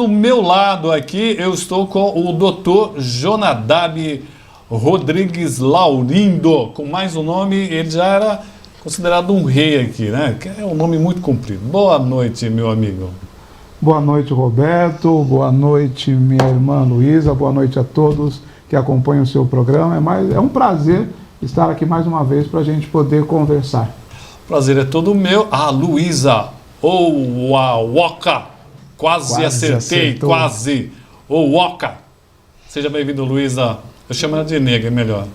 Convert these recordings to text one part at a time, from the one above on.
do meu lado aqui, eu estou com o Dr. Jonadab Rodrigues Laurindo. Com mais um nome, ele já era considerado um rei aqui, né? Que é um nome muito comprido. Boa noite, meu amigo. Boa noite, Roberto. Boa noite, minha irmã Luísa. Boa noite a todos que acompanham o seu programa. É um prazer estar aqui mais uma vez para a gente poder conversar. Prazer é todo meu. Ah, Luísa, Waka. Quase acertei, quase. Waka. Seja bem-vindo, Luísa. Eu chamo ela de negra, é melhor.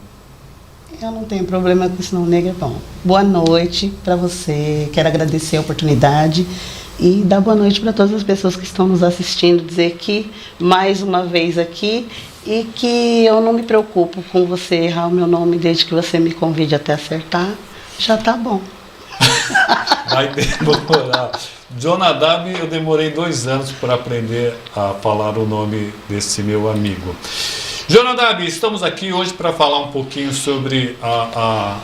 Eu não tenho problema com isso não, negra é bom. Boa noite para você. Quero agradecer a oportunidade e dar boa noite para todas as pessoas que estão nos assistindo. Dizer que, mais uma vez aqui, e que eu não me preocupo com você errar o meu nome desde que você me convide até acertar. Já tá bom. Vai demorar. Jonadab, eu demorei 2 anos para aprender a falar o nome desse meu amigo. Jonadab, estamos aqui hoje para falar um pouquinho sobre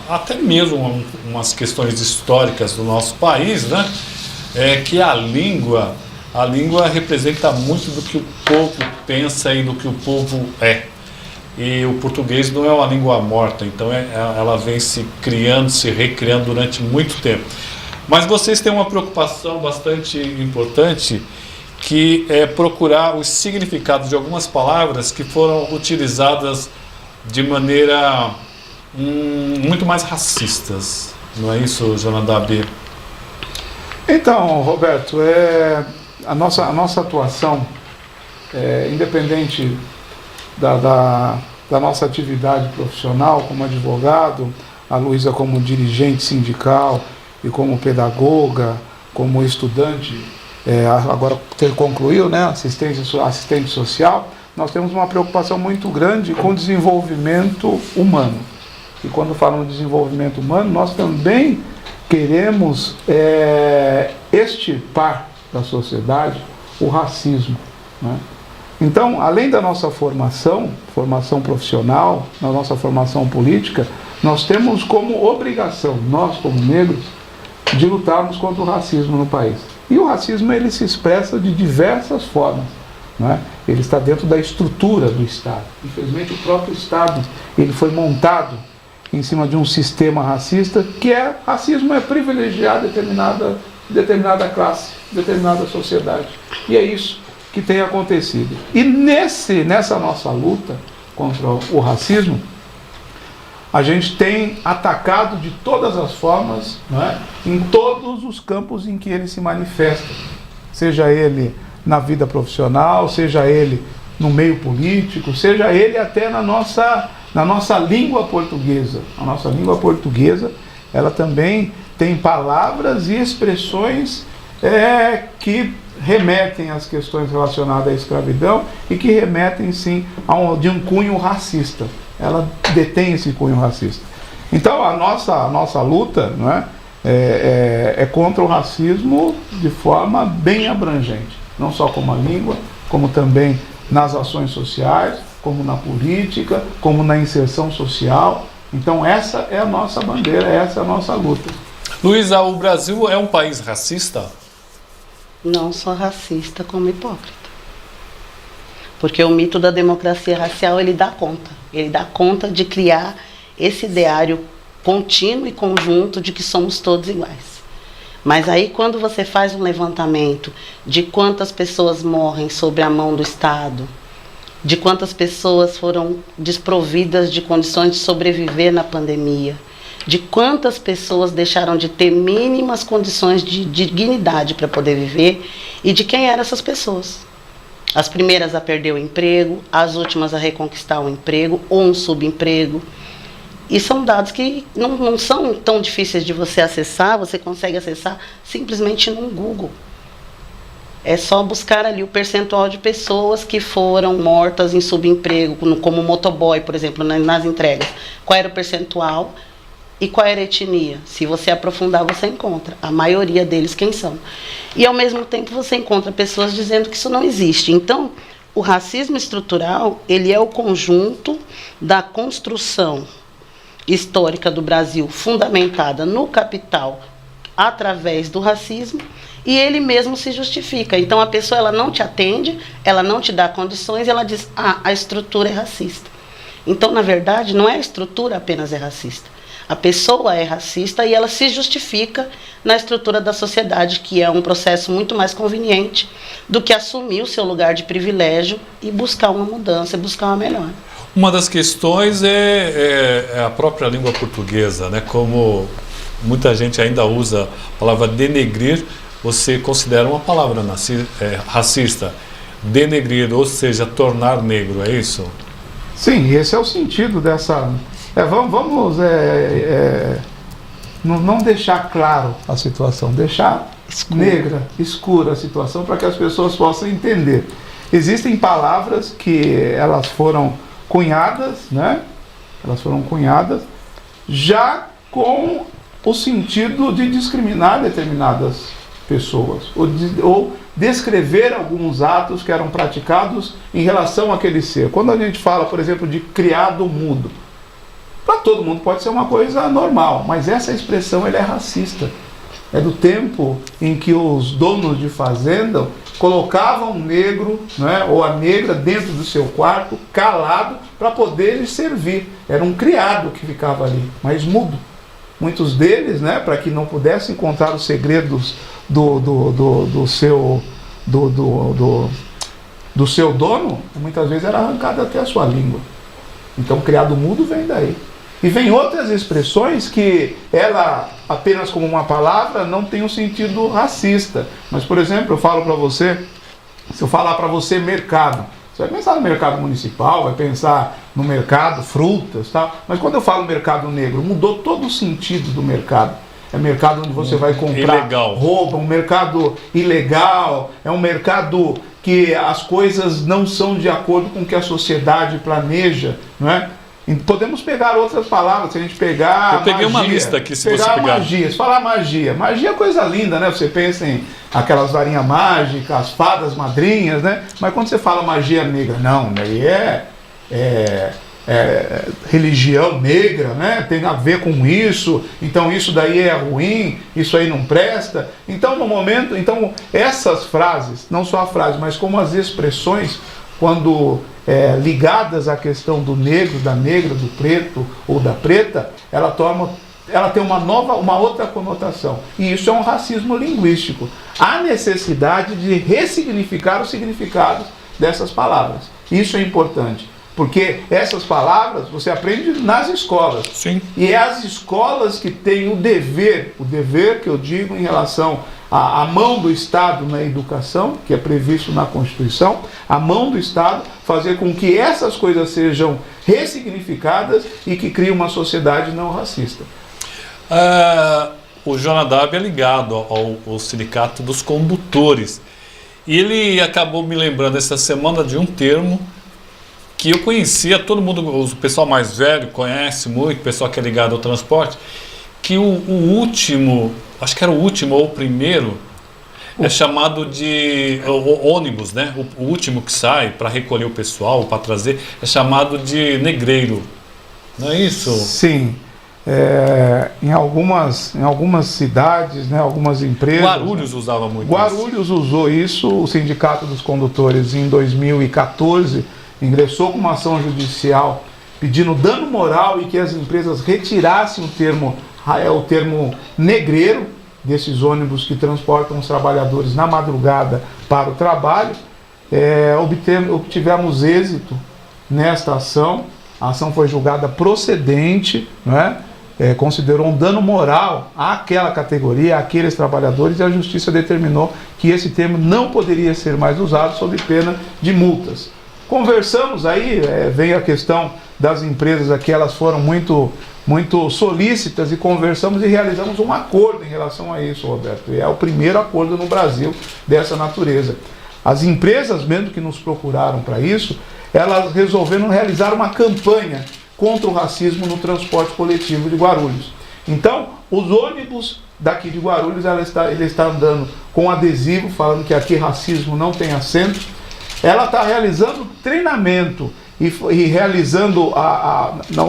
até mesmo umas questões históricas do nosso país, né? Que a língua representa muito do que o povo pensa e do que o povo é. E o português não é uma língua morta, então ela vem se criando, se recriando durante muito tempo. Mas vocês têm uma preocupação bastante importante, que é procurar os significados de algumas palavras que foram utilizadas de maneira muito mais racistas. Não é isso, Jonadab? Então, Roberto, a nossa atuação, independente da nossa atividade profissional como advogado, a Luísa como dirigente sindical e como pedagoga, como estudante, agora concluiu, né, assistente social, nós temos uma preocupação muito grande com o desenvolvimento humano. E quando falamos de desenvolvimento humano, nós também queremos extirpar da sociedade o racismo, né? Então, além da nossa formação profissional, da nossa formação política, nós temos como obrigação, nós como negros, de lutarmos contra o racismo no país. E o racismo, ele se expressa de diversas formas, né? Ele está dentro da estrutura do Estado. Infelizmente, o próprio Estado, ele foi montado em cima de um sistema racista, racismo é privilegiar determinada classe, determinada sociedade. E é isso que tem acontecido. E nessa nossa luta contra o racismo, a gente tem atacado de todas as formas, né, em todos os campos em que ele se manifesta, seja ele na vida profissional, seja ele no meio político, seja ele até na nossa língua portuguesa. A nossa língua portuguesa, ela também tem palavras e expressões que remetem às questões relacionadas à escravidão e que remetem, sim, de um cunho racista. Ela detém esse cunho racista. Então, a nossa luta, não é contra o racismo de forma bem abrangente. Não só como a língua, como também nas ações sociais, como na política, como na inserção social. Então, essa é a nossa bandeira, essa é a nossa luta. Luísa, o Brasil é um país racista? Não só racista, como hipócrita. Porque o mito da democracia racial, ele dá conta de criar esse ideário contínuo e conjunto de que somos todos iguais. Mas aí, quando você faz um levantamento de quantas pessoas morrem sob a mão do Estado, de quantas pessoas foram desprovidas de condições de sobreviver na pandemia, de quantas pessoas deixaram de ter mínimas condições de dignidade para poder viver, e de quem eram essas pessoas. As primeiras a perder o emprego, as últimas a reconquistar o emprego ou um subemprego. E são dados que não são tão difíceis de você acessar, você consegue acessar simplesmente no Google. É só buscar ali o percentual de pessoas que foram mortas em subemprego, como motoboy, por exemplo, nas entregas. Qual era o percentual e qual era a etnia? Se você aprofundar, você encontra a maioria deles quem são. E ao mesmo tempo você encontra pessoas dizendo que isso não existe. Então, o racismo estrutural, ele é o conjunto da construção histórica do Brasil, fundamentada no capital através do racismo, e ele mesmo se justifica. Então a pessoa ela não te atende, ela não te dá condições, ela diz: ah, a estrutura é racista. Então, na verdade, não é a estrutura apenas é racista. A pessoa é racista e ela se justifica na estrutura da sociedade, que é um processo muito mais conveniente do que assumir o seu lugar de privilégio e buscar uma mudança, buscar uma melhora. Uma das questões é a própria língua portuguesa, né? Como muita gente ainda usa a palavra denegrir, você considera uma palavra racista. Denegrir, ou seja, tornar negro, é isso? Sim, esse é o sentido dessa... vamos não deixar claro a situação, deixar negra, escura a situação, para que as pessoas possam entender. Existem palavras que elas foram cunhadas, né? Elas foram cunhadas já com o sentido de discriminar determinadas pessoas, ou descrever alguns atos que eram praticados em relação àquele ser. Quando a gente fala, por exemplo, de criado mudo, para todo mundo pode ser uma coisa normal, mas essa expressão ela é racista. É do tempo em que os donos de fazenda colocavam um negro, né, ou a negra dentro do seu quarto, calado, para poder lhe servir. Era um criado que ficava ali, mas mudo. Muitos deles, né, para que não pudessem encontrar os segredos do seu dono, muitas vezes era arrancado até a sua língua. Então, criado mudo vem daí. E vem outras expressões que ela, apenas como uma palavra, não tem um sentido racista. Mas, por exemplo, eu falo para você, se eu falar para você mercado, você vai pensar no mercado municipal, vai pensar no mercado, frutas, tal. Mas quando eu falo mercado negro, mudou todo o sentido do mercado. É mercado onde você vai comprar roupa, um mercado ilegal, é um mercado que as coisas não são de acordo com o que a sociedade planeja, não é? Podemos pegar outras palavras, se a gente pegar eu peguei magia, uma lista aqui, se pegar você pegar. magia, se falar magia, magia é coisa linda, né? Você pensa em aquelas varinhas mágicas, as fadas madrinhas, né? Mas quando você fala magia negra, não, daí religião negra, né? Tem a ver com isso, então isso daí é ruim, isso aí não presta. Então, no momento, essas frases, não só a frase, mas como as expressões, quando ligadas à questão do negro, da negra, do preto ou da preta, ela tem uma outra conotação. E isso é um racismo linguístico. Há necessidade de ressignificar os significados dessas palavras. Isso é importante, porque essas palavras você aprende nas escolas. Sim. E é as escolas que têm o dever que eu digo em relação à mão do Estado na educação, que é previsto na Constituição, a mão do Estado fazer com que essas coisas sejam ressignificadas e que crie uma sociedade não racista. O Jonadab é ligado ao Sindicato dos Condutores. E ele acabou me lembrando essa semana de um termo que eu conhecia, todo mundo, o pessoal mais velho conhece muito, o pessoal que é ligado ao transporte, que o último, acho que era o último ou o primeiro, é chamado de ônibus, né? O último que sai para recolher o pessoal, para trazer, é chamado de negreiro. Não é isso? Sim. Em algumas cidades, né, algumas empresas... Guarulhos usava muito Guarulhos usou isso, o Sindicato dos Condutores, em 2014, ingressou com uma ação judicial pedindo dano moral e que as empresas retirassem o termo negreiro desses ônibus que transportam os trabalhadores na madrugada para o trabalho. Obtivemos êxito nesta ação. A ação foi julgada procedente, né? Considerou um dano moral àquela categoria, àqueles trabalhadores, e a justiça determinou que esse termo não poderia ser mais usado sob pena de multas. Conversamos aí, vem a questão das empresas aqui, elas foram muito solícitas, e conversamos e realizamos um acordo em relação a isso, Roberto. E é o primeiro acordo no Brasil dessa natureza. As empresas mesmo que nos procuraram para isso, elas resolveram realizar uma campanha contra o racismo no transporte coletivo de Guarulhos. Então, os ônibus daqui de Guarulhos, ele está andando com adesivo falando que aqui racismo não tem assento. Ela está realizando treinamento e realizando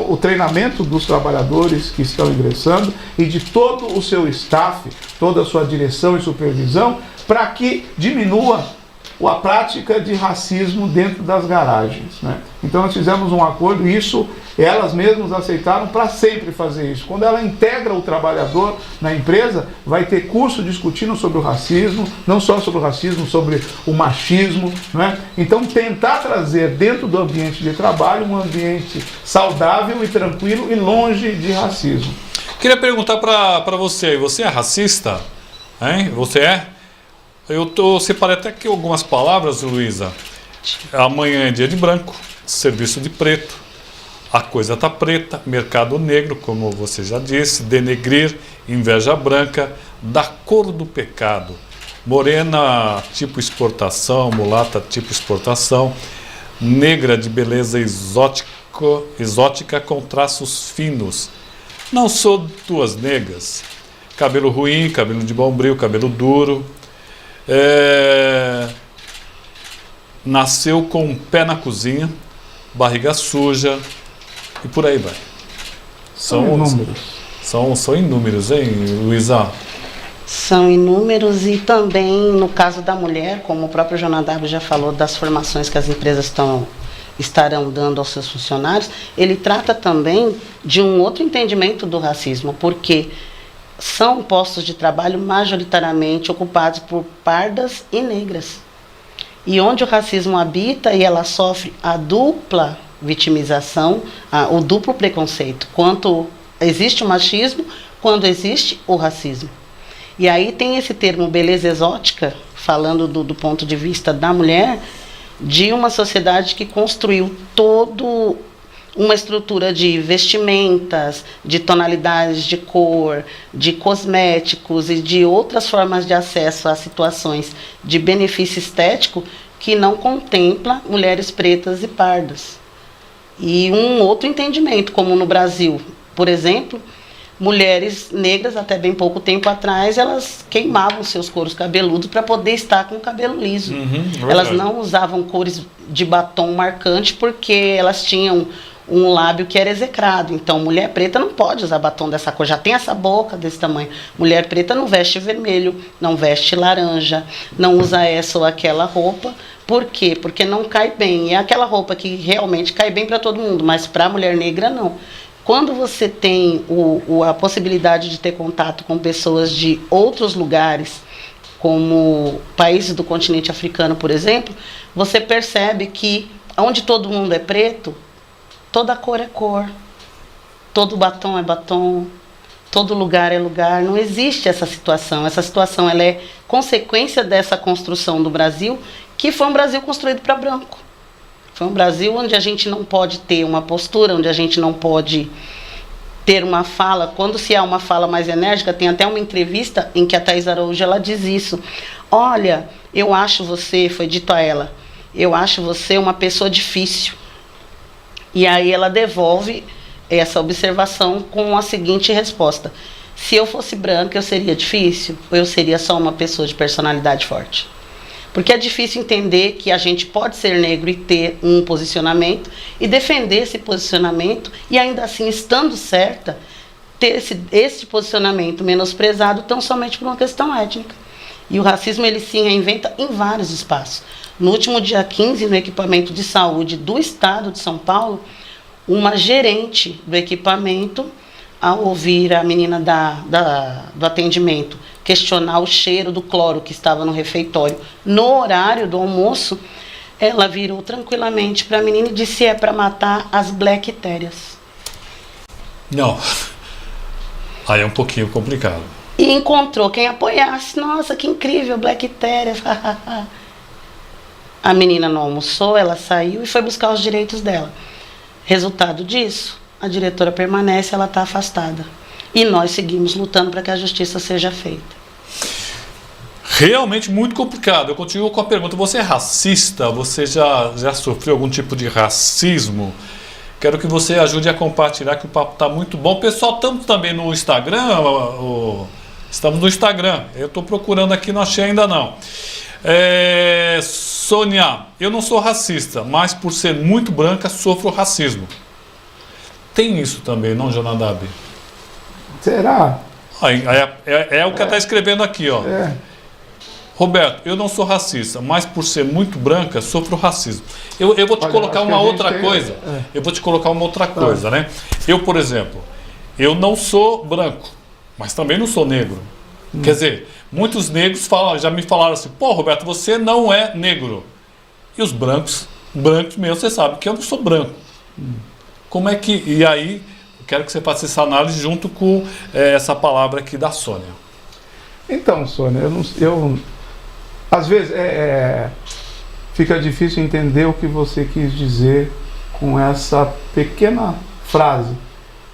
o treinamento dos trabalhadores que estão ingressando e de todo o seu staff, toda a sua direção e supervisão, para que diminua a prática de racismo dentro das garagens, né? Então nós fizemos um acordo e isso elas mesmas aceitaram para sempre fazer isso. Quando ela integra o trabalhador na empresa, vai ter curso discutindo sobre o racismo, não só sobre o racismo, sobre o machismo, né? Então tentar trazer dentro do ambiente de trabalho um ambiente saudável e tranquilo e longe de racismo. Queria perguntar para você, você é racista? Hein? Você é? Eu separei até aqui algumas palavras, Luísa. Amanhã é dia de branco, serviço de preto, a coisa tá preta, mercado negro, como você já disse, denegrir, inveja branca, da cor do pecado, morena tipo exportação, mulata tipo exportação, negra de beleza exótica com traços finos. Não sou duas negras, cabelo ruim, cabelo de bombril, cabelo duro. Nasceu com um pé na cozinha, barriga suja e por aí vai. São inúmeros. São inúmeros, hein, Luísa? São inúmeros e também, no caso da mulher, como o próprio Jonadab já falou, das formações que as empresas estarão dando aos seus funcionários, ele trata também de um outro entendimento do racismo, porque são postos de trabalho majoritariamente ocupados por pardas e negras. E onde o racismo habita e ela sofre a dupla vitimização, o duplo preconceito. Quanto existe o machismo, quando existe o racismo. E aí tem esse termo beleza exótica, falando do ponto de vista da mulher, de uma sociedade que construiu todo uma estrutura de vestimentas, de tonalidades de cor, de cosméticos e de outras formas de acesso a situações de benefício estético que não contempla mulheres pretas e pardas. E um outro entendimento, como no Brasil, por exemplo, mulheres negras, até bem pouco tempo atrás, elas queimavam seus couros cabeludos para poder estar com o cabelo liso. Elas não usavam cores de batom marcante porque elas tinham um lábio que era execrado. Então, mulher preta não pode usar batom dessa cor, já tem essa boca desse tamanho. Mulher preta não veste vermelho, não veste laranja, não usa essa ou aquela roupa. Por quê? Porque não cai bem. É aquela roupa que realmente cai bem para todo mundo, mas para a mulher negra não. Quando você tem a possibilidade de ter contato com pessoas de outros lugares, como países do continente africano, por exemplo, você percebe que onde todo mundo é preto, toda cor é cor, todo batom é batom, todo lugar é lugar. Não existe essa situação. Essa situação ela é consequência dessa construção do Brasil, que foi um Brasil construído para branco. Foi um Brasil onde a gente não pode ter uma postura, onde a gente não pode ter uma fala. Quando se há uma fala mais enérgica, tem até uma entrevista em que a Thaís Araújo ela diz isso. Olha, eu acho você, foi dito a ela, eu acho você uma pessoa difícil. E aí ela devolve essa observação com a seguinte resposta: se eu fosse branca, eu seria difícil? Ou eu seria só uma pessoa de personalidade forte? Porque é difícil entender que a gente pode ser negro e ter um posicionamento e defender esse posicionamento e ainda assim, estando certa, ter esse posicionamento menosprezado tão somente por uma questão étnica. E o racismo, ele se reinventa em vários espaços. No último dia 15, no equipamento de saúde do estado de São Paulo, uma gerente do equipamento, ao ouvir a menina do atendimento questionar o cheiro do cloro que estava no refeitório no horário do almoço, ela virou tranquilamente para a menina e disse: é para matar as bactérias. Não. Aí é um pouquinho complicado. E encontrou quem apoiasse. Nossa, que incrível, bactérias. A menina não almoçou, ela saiu e foi buscar os direitos dela. Resultado disso, a diretora permanece, ela está afastada. E nós seguimos lutando para que a justiça seja feita. Realmente muito complicado. Eu continuo com a pergunta: você é racista? Você já sofreu algum tipo de racismo? Quero que você ajude a compartilhar, que o papo está muito bom. Pessoal, estamos também no Instagram. Estamos no Instagram. Eu estou procurando aqui, não achei ainda não. Sônia, eu não sou racista, mas por ser muito branca sofro racismo. Tem isso também, não, Jonadab? Será? É o que ela está escrevendo aqui, ó. Roberto, eu não sou racista, mas por ser muito branca, sofro racismo. Eu vou te colocar uma outra coisa. Eu vou te colocar uma outra coisa, né? Eu, por exemplo, eu não sou branco, mas também não sou negro. Quer dizer, muitos negros já me falaram assim, pô, Roberto, você não é negro. E os brancos mesmo, você sabe que eu não sou branco. Como é que... E aí, eu quero que você faça essa análise junto com essa palavra aqui da Sônia. Então, Sônia, às vezes fica difícil entender o que você quis dizer com essa pequena frase.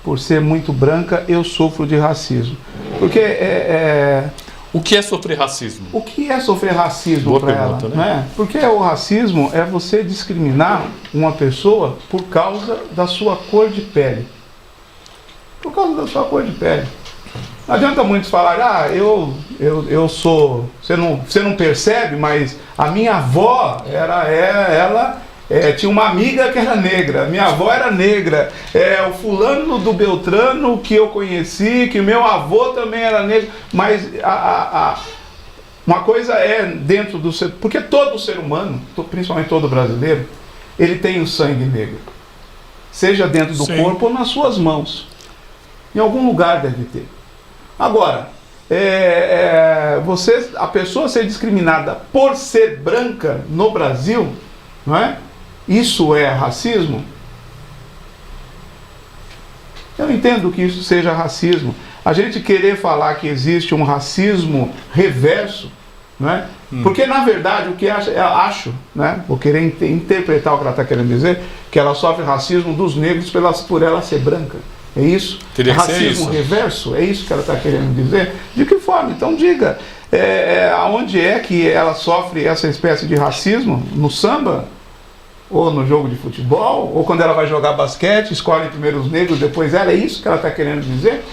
Por ser muito branca, eu sofro de racismo. Porque o que é sofrer racismo? O que é sofrer racismo para ela? Né? Porque o racismo é você discriminar uma pessoa por causa da sua cor de pele. Por causa da sua cor de pele. Não adianta muitos falar, eu sou... Você não percebe, mas a minha avó tinha uma amiga que era negra, minha avó era negra, o fulano do Beltrano que eu conheci, que meu avô também era negro, mas uma coisa é dentro do ser... Porque todo ser humano, principalmente todo brasileiro, ele tem o sangue negro. Seja dentro do corpo ou nas suas mãos. Em algum lugar deve ter. Agora, a pessoa ser discriminada por ser branca no Brasil, não é? Isso é racismo? Eu entendo que isso seja racismo. A gente querer falar que existe um racismo reverso, não é? Porque, na verdade, o que eu acho, né? Vou querer interpretar o que ela está querendo dizer, que ela sofre racismo dos negros por ela ser branca. É isso? Teria racismo reverso? É isso que ela está querendo dizer? De que forma? Então diga, aonde é que ela sofre essa espécie de racismo? No samba? Ou no jogo de futebol? Ou quando ela vai jogar basquete, escolhe primeiro os negros, depois ela? É isso que ela está querendo dizer?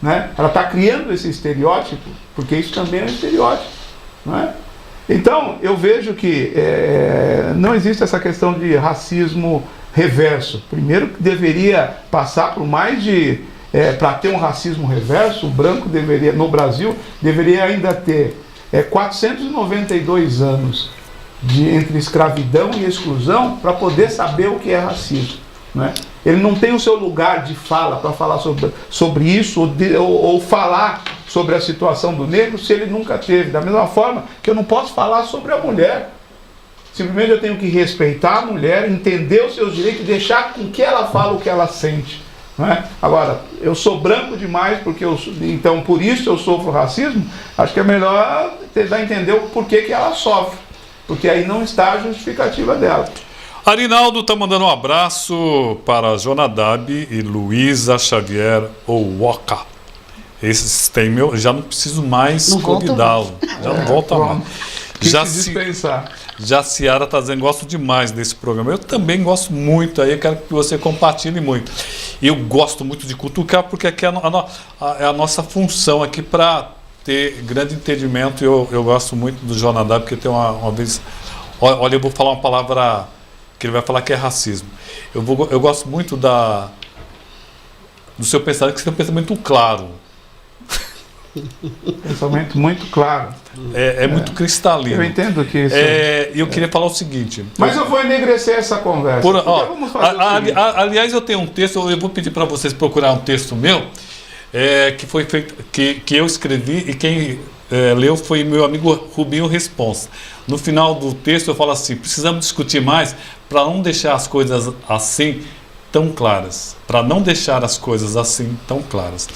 Né? Ela está criando esse estereótipo, porque isso também é um estereótipo. Não é? Então, eu vejo que não existe essa questão de racismo reverso. Primeiro que deveria passar por mais de... para ter um racismo reverso, o branco deveria, no Brasil, deveria ainda ter 492 anos entre escravidão e exclusão para poder saber o que é racismo. Né? Ele não tem o seu lugar de fala para falar sobre isso ou falar sobre a situação do negro se ele nunca teve. Da mesma forma que eu não posso falar sobre a mulher. Simplesmente eu tenho que respeitar a mulher, entender os seus direitos e deixar com que ela fala o que ela sente. Não é? Agora, eu sou branco demais, então por isso eu sofro racismo. Acho que é melhor tentar entender o porquê que ela sofre. Porque aí não está a justificativa dela. Arinaldo está mandando um abraço para Jonadab e Luísa Xavier Owoka. Esses tem já não preciso mais convidá-lo. Já não volta mais. Já Ciara está dizendo, gosto demais desse programa. Eu também gosto muito, aí eu quero que você compartilhe muito. Eu gosto muito de cutucar, porque aqui é a nossa função aqui para ter grande entendimento. Eu gosto muito do Jonadab, porque tem uma vez... Olha, eu vou falar uma palavra que ele vai falar que é racismo. Eu gosto muito do seu pensamento, que você tem um pensamento claro. Pensamento muito claro. Muito cristalino. Eu entendo que isso... eu queria falar o seguinte... Mas eu vou enegrecer essa conversa. Vamos fazer aliás, eu tenho um texto, eu vou pedir para vocês procurar um texto meu, que foi feito, que eu escrevi, e quem leu foi meu amigo Rubinho Responsa. No final do texto eu falo assim, precisamos discutir mais para não deixar as coisas assim tão claras. Para não deixar as coisas assim tão claras.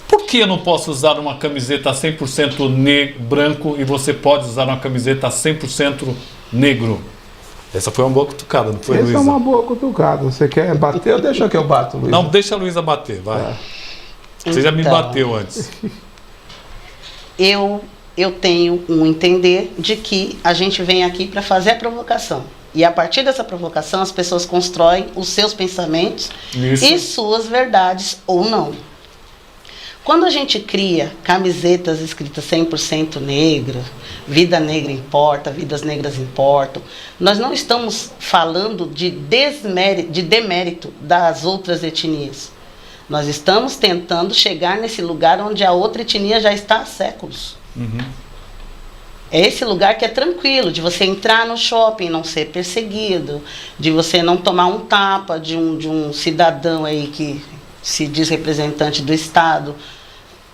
Por que eu não posso usar uma camiseta 100% branco e você pode usar uma camiseta 100% negro? Essa foi uma boa cutucada, não foi, Luísa? Essa é uma boa cutucada. Você quer bater ou deixa que eu bato, Luísa? Não, deixa a Luísa bater, vai. Você já me bateu antes. Eu tenho um entender de que a gente vem aqui para fazer a provocação. E a partir dessa provocação as pessoas constroem os seus pensamentos e suas verdades ou não. Quando a gente cria camisetas escritas 100% negra, vida negra importa, vidas negras importam, nós não estamos falando de demérito das outras etnias. Nós estamos tentando chegar nesse lugar onde a outra etnia já está há séculos. É esse lugar que é tranquilo, de você entrar no shopping e não ser perseguido, de você não tomar um tapa de um cidadão aí que se diz representante do Estado,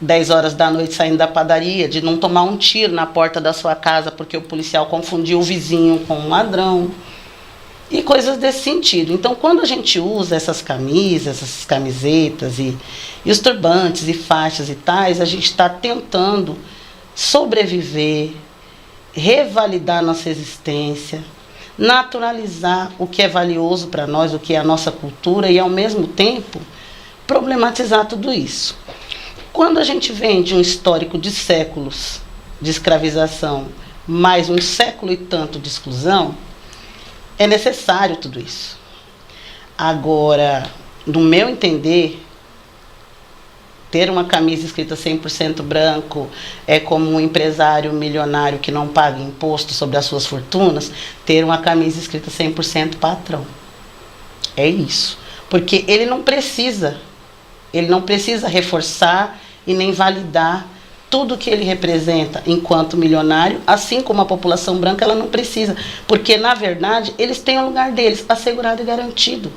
10 horas da noite saindo da padaria, de não tomar um tiro na porta da sua casa porque o policial confundiu o vizinho com um ladrão, e coisas desse sentido. Então, quando a gente usa essas camisas, essas camisetas e os turbantes e faixas e tais, a gente está tentando sobreviver, revalidar nossa existência, naturalizar o que é valioso para nós, o que é a nossa cultura, e ao mesmo tempo problematizar tudo isso. Quando a gente vem de um histórico de séculos de escravização, mais um século e tanto de exclusão, é necessário tudo isso. Agora, no meu entender, ter uma camisa escrita 100% branco é como um empresário milionário que não paga imposto sobre as suas fortunas, ter uma camisa escrita 100% patrão. É isso. Porque ele não precisa reforçar e nem validar tudo que ele representa enquanto milionário, assim como a população branca, ela não precisa. Porque, na verdade, eles têm o lugar deles assegurado e garantido.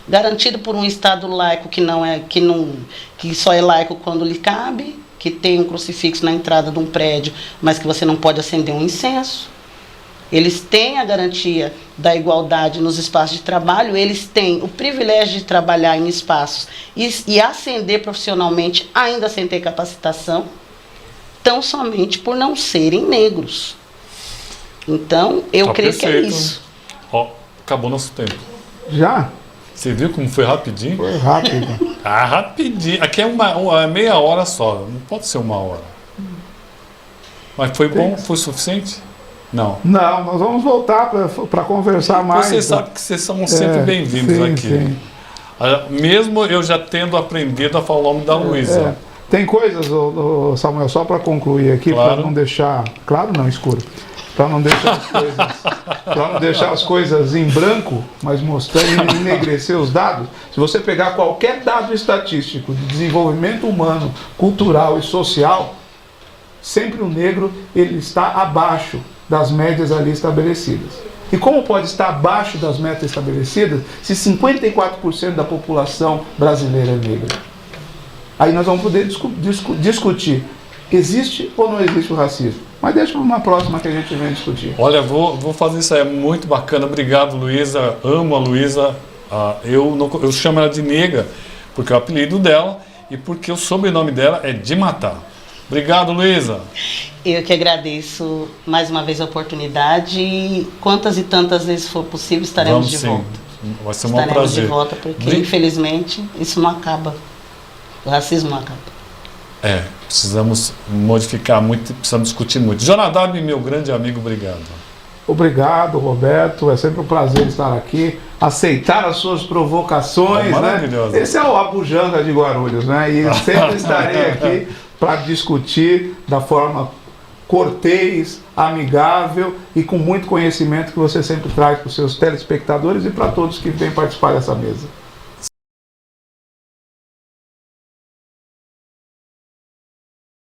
Garantido por um Estado laico que só é laico quando lhe cabe, que tem um crucifixo na entrada de um prédio, mas que você não pode acender um incenso. Eles têm a garantia da igualdade nos espaços de trabalho, eles têm o privilégio de trabalhar em espaços e ascender profissionalmente, ainda sem ter capacitação, tão somente por não serem negros. Então, eu creio perfeito. Que é isso. Ó, acabou nosso tempo. Já? Você viu como foi rapidinho? Foi rápido. Rapidinho. Aqui é uma meia hora só, não pode ser uma hora. Mas foi bom? Foi suficiente? Não. Não, nós vamos voltar para conversar mais. Você sabe que vocês são sempre bem-vindos aqui. Sim. Mesmo eu já tendo aprendido a falar o nome da Luísa. Tem coisas, Samuel, só para concluir aqui, Claro. para não deixar... Claro não, escuro. Para não deixar as coisas em branco, mas mostrando e enegrecer os dados. Se você pegar qualquer dado estatístico de desenvolvimento humano, cultural e social, sempre o negro ele está abaixo das médias ali estabelecidas. E como pode estar abaixo das metas estabelecidas se 54% da população brasileira é negra? Aí nós vamos poder discutir, existe ou não existe o racismo? Mas deixa para uma próxima que a gente vem discutir. Olha, vou fazer isso aí, é muito bacana. Obrigado, Luísa. Amo a Luísa. Eu chamo ela de nega, porque é o apelido dela e porque o sobrenome dela é de matar. Obrigado, Luísa. Eu que agradeço mais uma vez a oportunidade e quantas e tantas vezes for possível estaremos de volta. Vai ser um prazer. Estaremos de volta porque, infelizmente, isso não acaba. O racismo não acaba. Precisamos modificar muito, precisamos discutir muito. Jonadab, meu grande amigo, obrigado. Obrigado, Roberto. É sempre um prazer estar aqui. Aceitar as suas provocações, maravilhoso. Né? Esse é o Abujamra de Guarulhos, né? E eu sempre estarei aqui para discutir da forma cortês, amigável e com muito conhecimento que você sempre traz para os seus telespectadores e para todos que vêm participar dessa mesa.